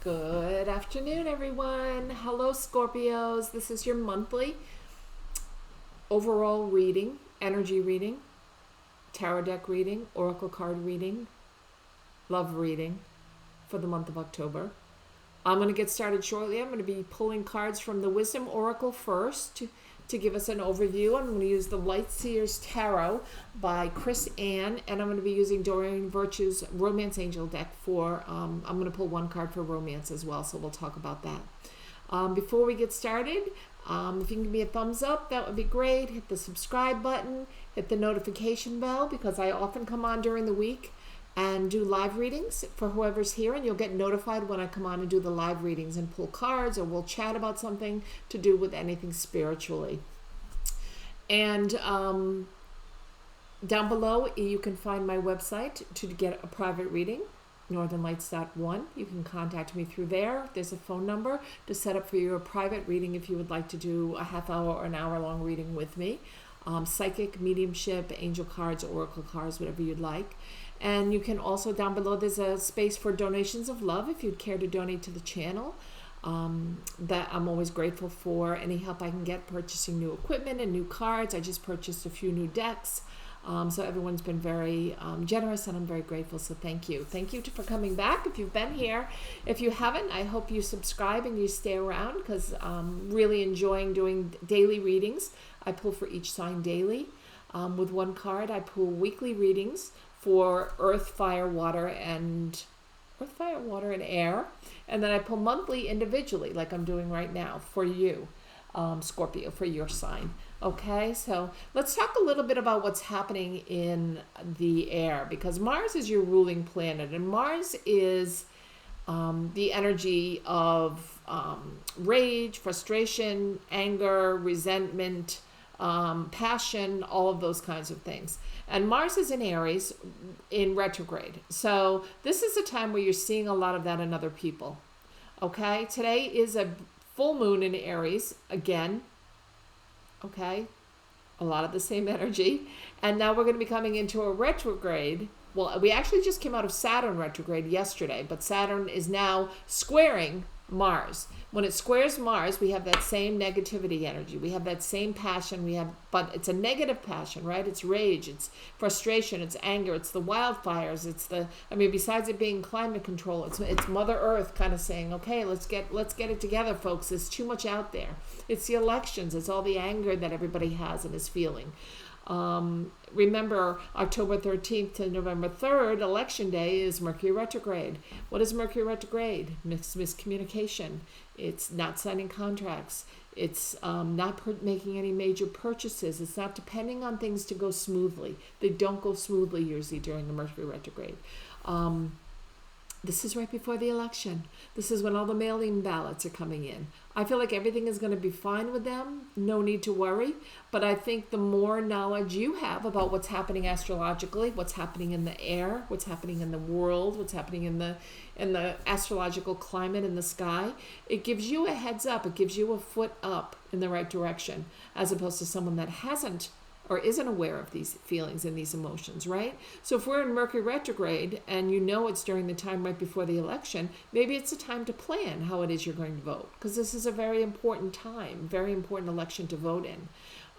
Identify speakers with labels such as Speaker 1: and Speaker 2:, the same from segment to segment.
Speaker 1: Good afternoon, everyone. Hello, Scorpios. This is your monthly overall reading, energy reading, tarot deck reading, oracle card reading, love reading for the month of October. I'm going to get started shortly. I'm going to be pulling cards from the Wisdom Oracle first to give us an overview. I'm going to use the Light Seers Tarot by Chris Ann, and I'm going to be using Doreen Virtue's Romance Angel deck for, I'm going to pull one card for romance as well, so we'll talk about that. Before we get started, if you can give me a thumbs up, that would be great. Hit the subscribe button, hit the notification bell, because I often come on during the week and do live readings for whoever's here, and you'll get notified when I come on and do the live readings and pull cards, or we'll chat about something to do with anything spiritually. And down below you can find my website to get a private reading, northernlights.one. You can contact me through there. There's a phone number to set up for your private reading if you would like to do a half hour or an hour long reading with me. Psychic, mediumship, angel cards, oracle cards, whatever you'd like. And you can also, down below, there's a space for donations of love if you'd care to donate to the channel. That I'm always grateful for any help I can get purchasing new equipment and new cards. I just purchased a few new decks. So everyone's been very generous, and I'm very grateful. So thank you. Thank you for coming back if you've been here. If you haven't, I hope you subscribe and you stay around, because I'm really enjoying doing daily readings. I pull for each sign daily. With one card, I pull weekly readings for earth, fire, water, and air. And then I pull monthly individually, like I'm doing right now, for you, Scorpio, for your sign. Okay, so let's talk a little bit about what's happening in the air, because Mars is your ruling planet, and Mars is the energy of rage, frustration, anger, resentment, passion, all of those kinds of things. And Mars is in Aries in retrograde. So this is a time where you're seeing a lot of that in other people. Okay, today is a full moon in Aries again. Okay, a lot of the same energy. And now we're going to be coming into a retrograde. Well, we actually just came out of Saturn retrograde yesterday, but Saturn is now squaring Mars. When it squares Mars, we have that same negativity energy. We have that same passion. But it's a negative passion, right? It's rage, it's frustration, it's anger, it's the wildfires, besides it being climate control, it's Mother Earth kind of saying, okay, let's get it together, folks. There's too much out there. It's the elections. It's all the anger that everybody has and is feeling. Remember, October 13th to November 3rd, election day, is Mercury retrograde. What is Mercury retrograde? Miscommunication. It's not signing contracts. It's not making any major purchases. It's not depending on things to go smoothly. They don't go smoothly usually during the Mercury retrograde. This is right before the election. This is when all the mail-in ballots are coming in. I feel like everything is going to be fine with them. No need to worry. But I think the more knowledge you have about what's happening astrologically, what's happening in the air, what's happening in the world, what's happening in the astrological climate in the sky, it gives you a heads up. It gives you a foot up in the right direction, as opposed to someone that hasn't or isn't aware of these feelings and these emotions, right? So if we're in Mercury retrograde and you know it's during the time right before the election, maybe it's a time to plan how it is you're going to vote, because this is a very important time, very important election to vote in.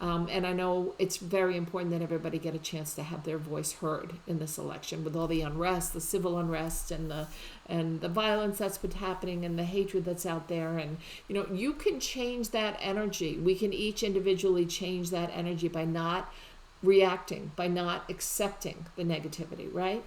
Speaker 1: And I know it's very important that everybody get a chance to have their voice heard in this election, with all the unrest, the civil unrest, and the violence that's been happening, and the hatred that's out there. And you can change that energy. We can each individually change that energy by not reacting, by not accepting the negativity, right?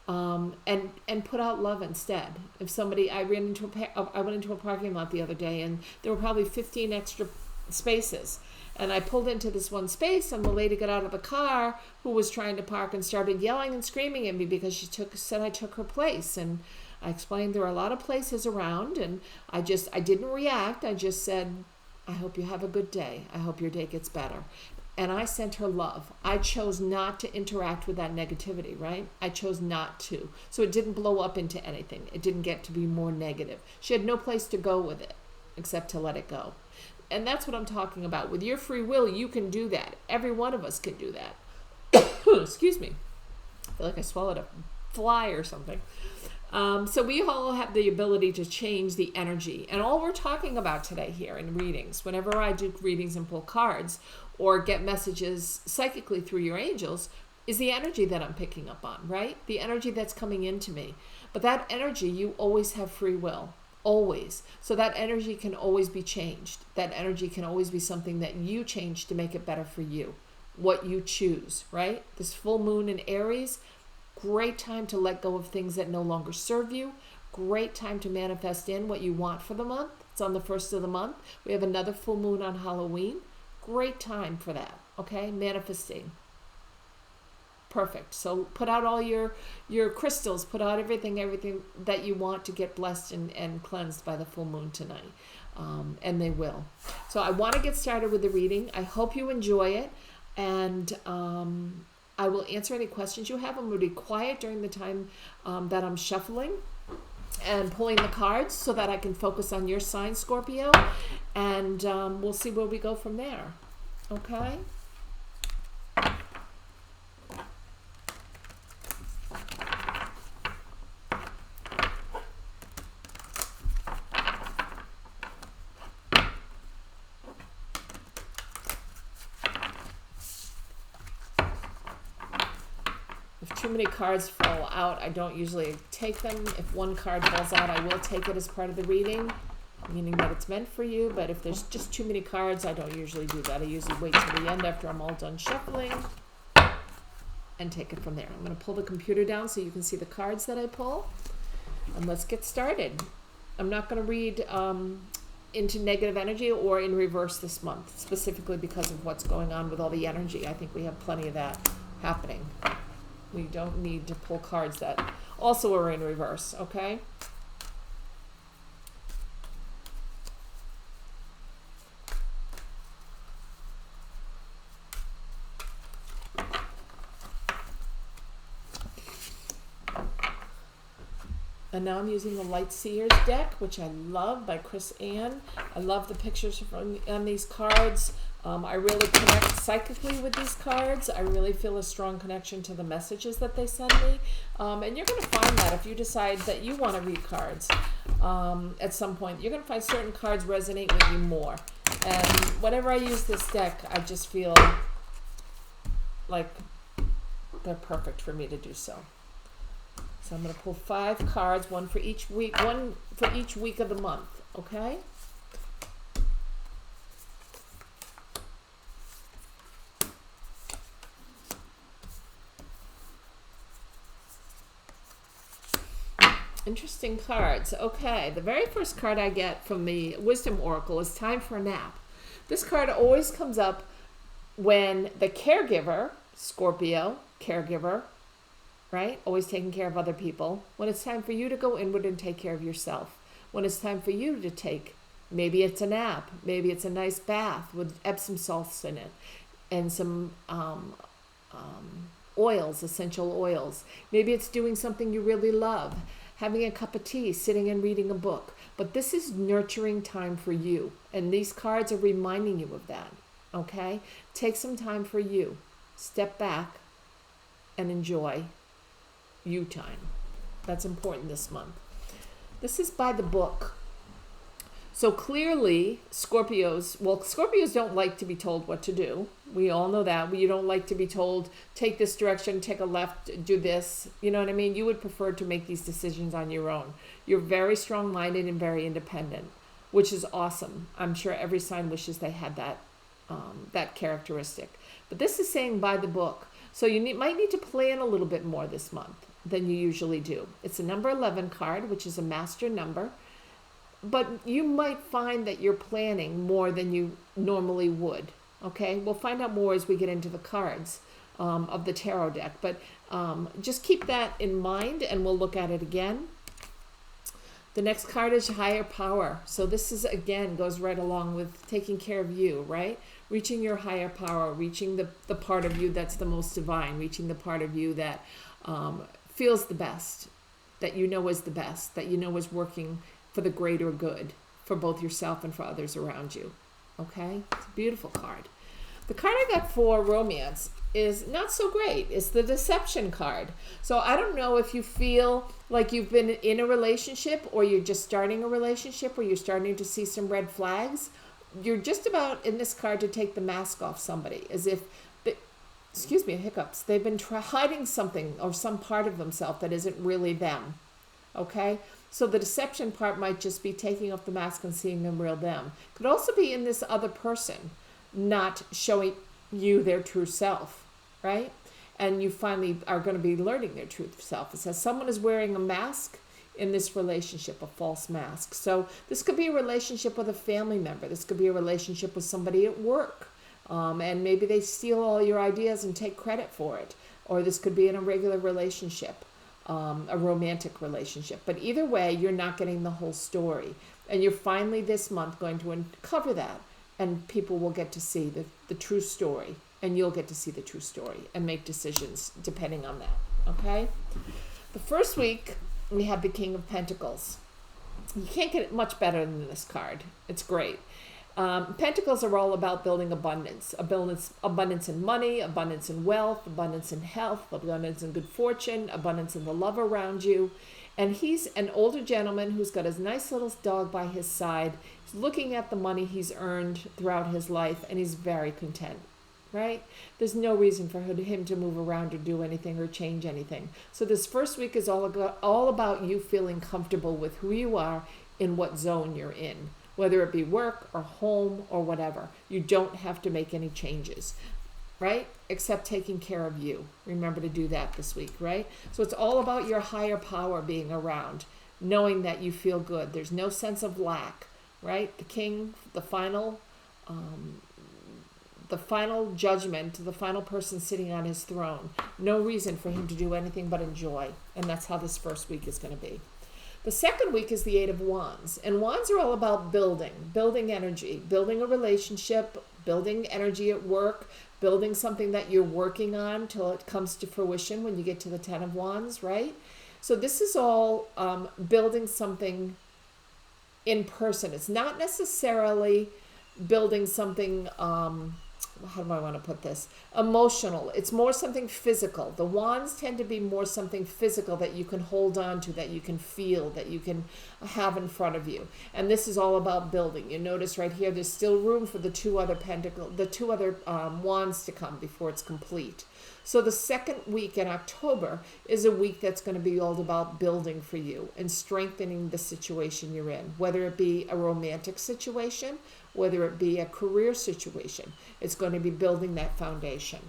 Speaker 1: And put out love instead. If somebody, I went into a parking lot the other day, and there were probably 15 extra spaces. And I pulled into this one space, and the lady got out of the car who was trying to park and started yelling and screaming at me because she said I took her place. And I explained there are a lot of places around, and I didn't react. I just said, I hope you have a good day. I hope your day gets better. And I sent her love. I chose not to interact with that negativity, right? I chose not to. So it didn't blow up into anything. It didn't get to be more negative. She had no place to go with it except to let it go. And that's what I'm talking about. With your free will, you can do that. Every one of us can do that. Excuse me. I feel like I swallowed a fly or something. So we all have the ability to change the energy. And all we're talking about today here in readings, whenever I do readings and pull cards or get messages psychically through your angels, is the energy that I'm picking up on, right? The energy that's coming into me. But that energy, you always have free will. Always. So that energy can always be changed. That energy can always be something that you change to make it better for you. What you choose, right? This full moon in Aries, great time to let go of things that no longer serve you. Great time to manifest in what you want for the month. It's on the 1st of the month. We have another full moon on Halloween. Great time for that, okay? Manifesting. Perfect. So put out all your crystals, put out everything that you want to get blessed and cleansed by the full moon tonight. And they will. So I want to get started with the reading. I hope you enjoy it. And I will answer any questions you have. I'm going to be quiet during the time that I'm shuffling and pulling the cards so that I can focus on your sign, Scorpio. And we'll see where we go from there. Okay? If too many cards fall out, I don't usually take them. If one card falls out, I will take it as part of the reading, meaning that it's meant for you. But if there's just too many cards, I don't usually do that. I usually wait till the end after I'm all done shuffling and take it from there. I'm going to pull the computer down so you can see the cards that I pull. And let's get started. I'm not going to read into negative energy or in reverse this month, specifically because of what's going on with all the energy. I think we have plenty of that happening. We don't need to pull cards that also are in reverse, okay? And now I'm using the Light Seers deck, which I love, by Chris Ann. I love the pictures on these cards. I really connect psychically with these cards. I really feel a strong connection to the messages that they send me. And you're going to find that if you decide that you want to read cards at some point, you're going to find certain cards resonate with you more. And whenever I use this deck, I just feel like they're perfect for me to do so. So I'm going to pull 5 cards, one for each week of the month, okay? Interesting cards. Okay, the very first card I get from the Wisdom Oracle is Time for a Nap. This card always comes up when the caregiver, Scorpio, caregiver, right? Always taking care of other people. When it's time for you to go inward and take care of yourself. When it's time for you to take, maybe it's a nap, maybe it's a nice bath with Epsom salts in it and some oils, essential oils. Maybe it's doing something you really love, having a cup of tea, sitting and reading a book. But this is nurturing time for you. And these cards are reminding you of that, okay? Take some time for you. Step back and enjoy you time. That's important this month. This is by the book. So clearly, Scorpios don't like to be told what to do. We all know that. You don't like to be told, take this direction, take a left, do this. You know what I mean? You would prefer to make these decisions on your own. You're very strong-minded and very independent, which is awesome. I'm sure every sign wishes they had that characteristic. But this is saying by the book. So you might need to plan a little bit more this month than you usually do. It's a number 11 card, which is a master number. But you might find that you're planning more than you normally would, okay? We'll find out more as we get into the cards of the tarot deck. But just keep that in mind, and we'll look at it again. The next card is Higher Power. So this is, again, goes right along with taking care of you, right? Reaching your higher power, reaching the part of you that's the most divine, reaching the part of you that feels the best, that you know is the best, that you know is working for the greater good for both yourself and for others around you. Okay? It's a beautiful card. The card I got for romance is not so great. It's the deception card. So I don't know if you feel like you've been in a relationship, or you're just starting a relationship, or you're starting to see some red flags. You're just about in this card to take the mask off somebody, as if, hiccups. They've been hiding something or some part of themselves that isn't really them. Okay? So the deception part might just be taking off the mask and seeing them real them. Could also be in this other person not showing you their true self, right? And you finally are going to be learning their true self. It says someone is wearing a mask in this relationship, a false mask. So this could be a relationship with a family member. This could be a relationship with somebody at work. And maybe they steal all your ideas and take credit for it. Or this could be in a regular relationship, a romantic relationship. But either way, you're not getting the whole story. And you're finally this month going to uncover that. And people will get to see the true story. And you'll get to see the true story and make decisions depending on that. Okay? The first week, we have the King of Pentacles. You can't get it much better than this card. It's great. Pentacles are all about building abundance. Abundance in money, abundance in wealth, abundance in health, abundance in good fortune, abundance in the love around you. And he's an older gentleman who's got his nice little dog by his side. He's looking at the money he's earned throughout his life, and he's very content, right? There's no reason for him to move around or do anything or change anything. So this first week is all about you feeling comfortable with who you are in what zone you're in, whether it be work or home or whatever. You don't have to make any changes, right? Except taking care of you. Remember to do that this week, right? So it's all about your higher power being around, knowing that you feel good. There's no sense of lack, right? The king, the final judgment, the final person sitting on his throne. No reason for him to do anything but enjoy. And that's how this first week is going to be. The second week is the Eight of Wands. And wands are all about building energy, building a relationship, building energy at work, building something that you're working on till it comes to fruition when you get to the Ten of Wands, right? So this is all building something in person. It's not necessarily building something, how do I want to put this? Emotional. It's more something physical. The wands tend to be more something physical that you can hold on to, that you can feel, that you can have in front of you. And this is all about building. You notice right here, there's still room for the two other wands to come before it's complete. So the second week in October is a week that's going to be all about building for you and strengthening the situation you're in, whether it be a romantic situation, whether it be a career situation. It's going to be building that foundation.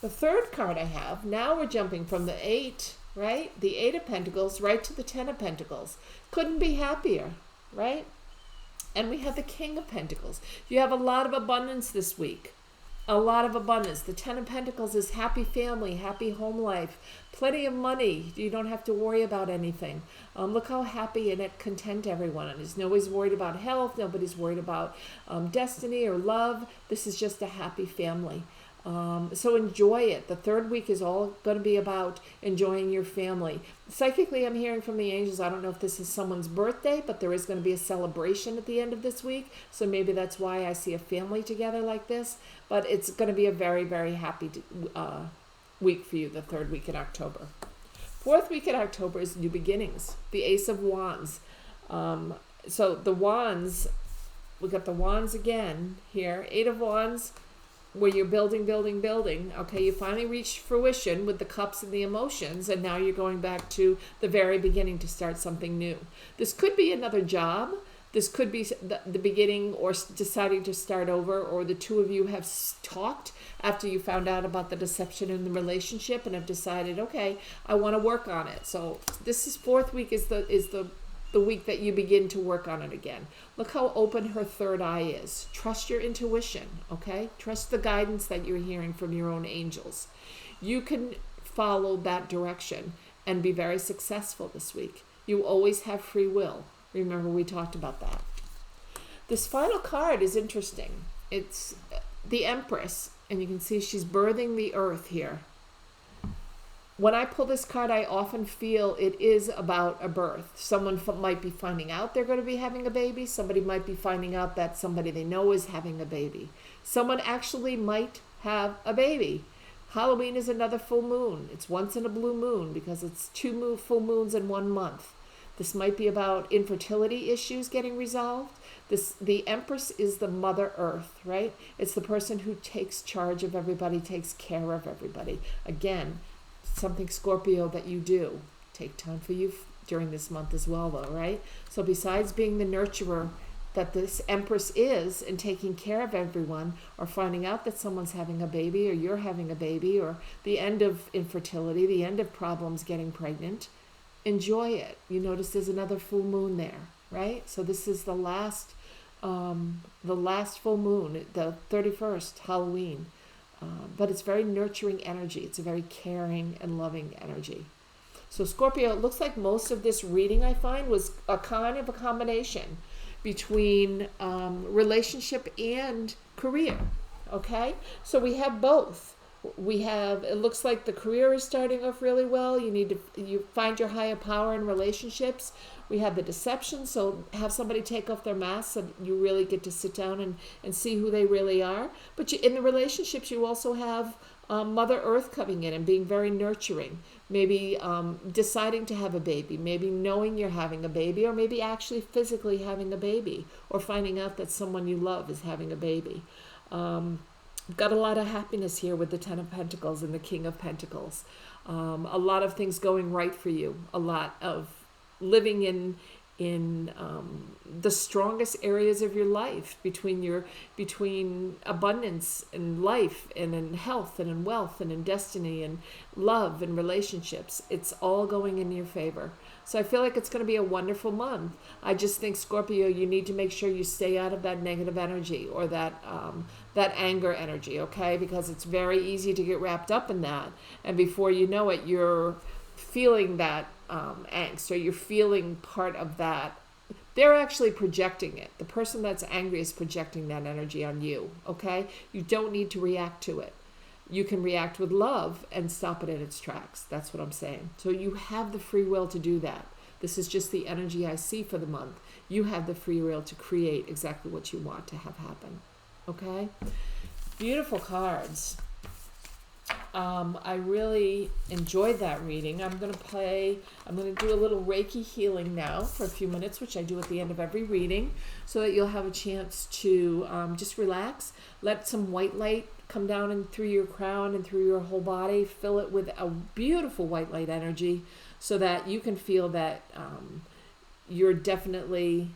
Speaker 1: The third card I have, now we're jumping from the 8, right? The 8 of Pentacles right to the 10 of Pentacles. Couldn't be happier, right? And we have the King of Pentacles. You have a lot of abundance this week. A lot of abundance. The 10 of Pentacles is happy family, happy home life, plenty of money. You don't have to worry about anything. Look how happy and content everyone is. Nobody's worried about health. Nobody's worried about destiny or love. This is just a happy family. So enjoy it. The third week is all going to be about enjoying your family. Psychically, I'm hearing from the angels, I don't know if this is someone's birthday, but there is going to be a celebration at the end of this week. So maybe that's why I see a family together like this. But it's going to be a very, very happy week for you, the third week in October. Fourth week in October is new beginnings. The Ace of Wands. So the wands, we got the wands again here. 8 of Wands, where you're building. Okay, you finally reached fruition with the cups and the emotions, and now you're going back to the very beginning to start something new. This could be another job. This could be the beginning, or deciding to start over, or the two of you have talked after you found out about the deception in the relationship and have decided, okay, I want to work on it. So this is fourth week is the week that you begin to work on it again. Look how open her third eye is. Trust your intuition, okay? Trust the guidance that you're hearing from your own angels. You can follow that direction and be very successful this week. You always have free will. Remember, we talked about that. This final card is interesting. It's the Empress, and you can see she's birthing the earth here. When I pull this card, I often feel it is about a birth. Someone might be finding out they're going to be having a baby. Somebody might be finding out that somebody they know is having a baby. Someone actually might have a baby. Halloween is another full moon. It's once in a blue moon because it's two full moons in 1 month. This might be about infertility issues getting resolved. The Empress is the Mother Earth, right? It's the person who takes charge of everybody, takes care of everybody. Again, something Scorpio that you do. Take time for you during this month as well, though, right? So besides being the nurturer that this Empress is and taking care of everyone, or finding out that someone's having a baby or you're having a baby, or the end of infertility, the end of problems getting pregnant, enjoy it. You notice there's another full moon there, right? So this is the last full moon, the 31st, Halloween. But it's very nurturing energy. It's a very caring and loving energy. So Scorpio, it looks like most of this reading I find was a kind of a combination between relationship and career. Okay? So we have both. It looks like the career is starting off really well. You find your higher power in relationships. We have the deception, so have somebody take off their mask so you really get to sit down and see who they really are. But in the relationships, you also have Mother Earth coming in and being very nurturing. Maybe deciding to have a baby, maybe knowing you're having a baby, or maybe actually physically having a baby, or finding out that someone you love is having a baby. Got a lot of happiness here with the Ten of Pentacles and the King of Pentacles. A lot of things going right for you. A lot of living in the strongest areas of your life, between abundance and life and in health and in wealth and in destiny and love and relationships. It's all going in your favor. So I feel like it's going to be a wonderful month. I just think, Scorpio, you need to make sure you stay out of that negative energy or that anger energy, okay? Because it's very easy to get wrapped up in that. And before you know it, you're feeling that angst, or you're feeling part of that. They're actually projecting it. The person that's angry is projecting that energy on you, okay? You don't need to react to it. You can react with love and stop it in its tracks. That's what I'm saying. So you have the free will to do that. This is just the energy I see for the month. You have the free will to create exactly what you want to have happen, okay? Beautiful cards. I really enjoyed that reading. I'm going to do a little Reiki healing now for a few minutes, which I do at the end of every reading, so that you'll have a chance to just relax. Let some white light come down and through your crown and through your whole body. Fill it with a beautiful white light energy so that you can feel that you're definitely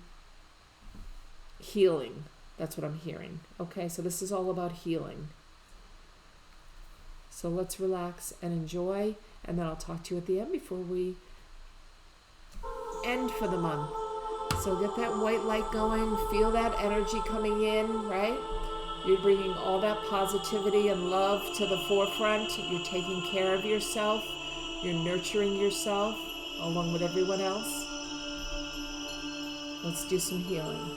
Speaker 1: healing. That's what I'm hearing. Okay, so this is all about healing. So let's relax and enjoy, and then I'll talk to you at the end before we end for the month. So get that white light going, feel that energy coming in, right? You're bringing all that positivity and love to the forefront. You're taking care of yourself. You're nurturing yourself along with everyone else. Let's do some healing.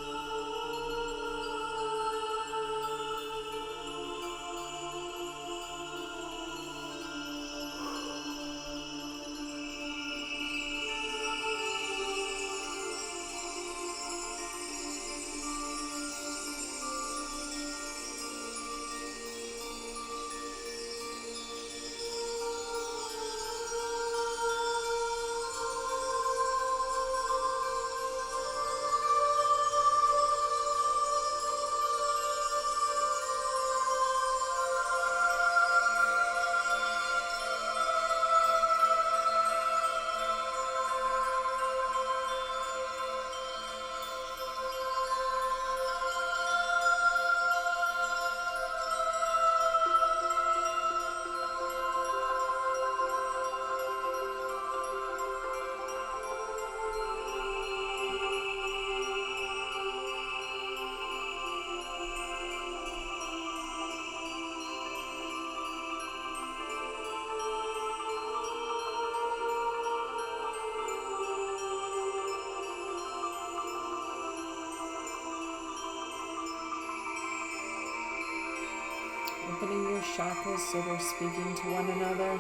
Speaker 1: Opening your chakras so they're speaking to one another.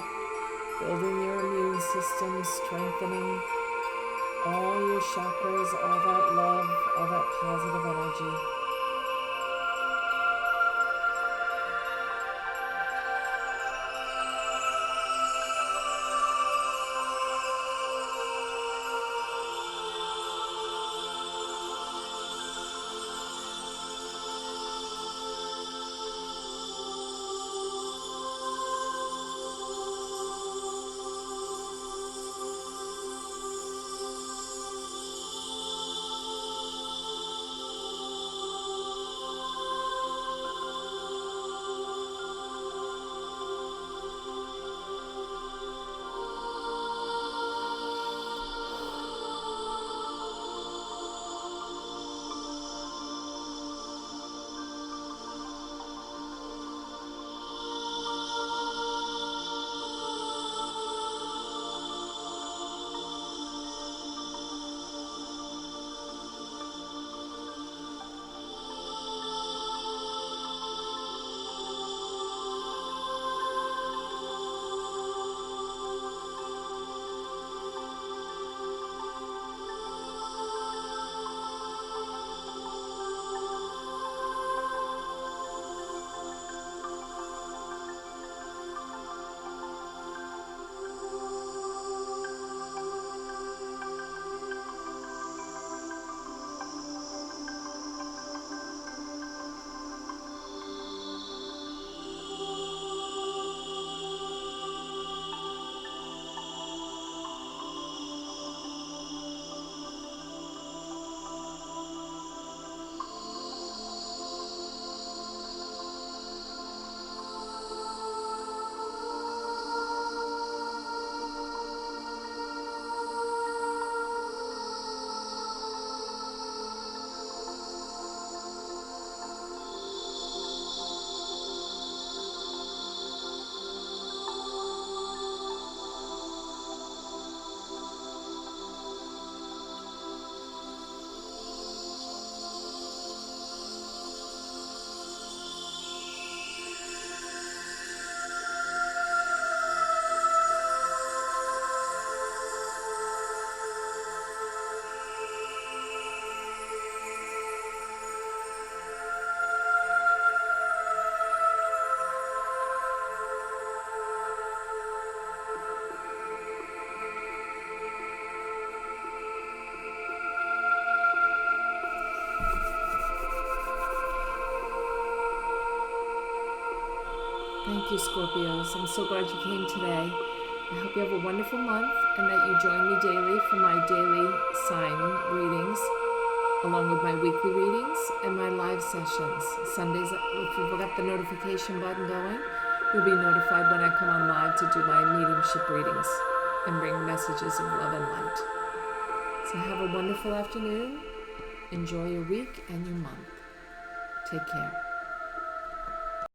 Speaker 1: building your immune system, strengthening all your chakras, all that love, all that positive energy. Thank you, Scorpios. I'm so glad you came today. I hope you have a wonderful month and that you join me daily for my daily sign readings, along with my weekly readings and my live sessions. Sundays, if you've got the notification button going, you'll be notified when I come on live to do my mediumship readings and bring messages of love and light. So have a wonderful afternoon. Enjoy your week and your month. Take care.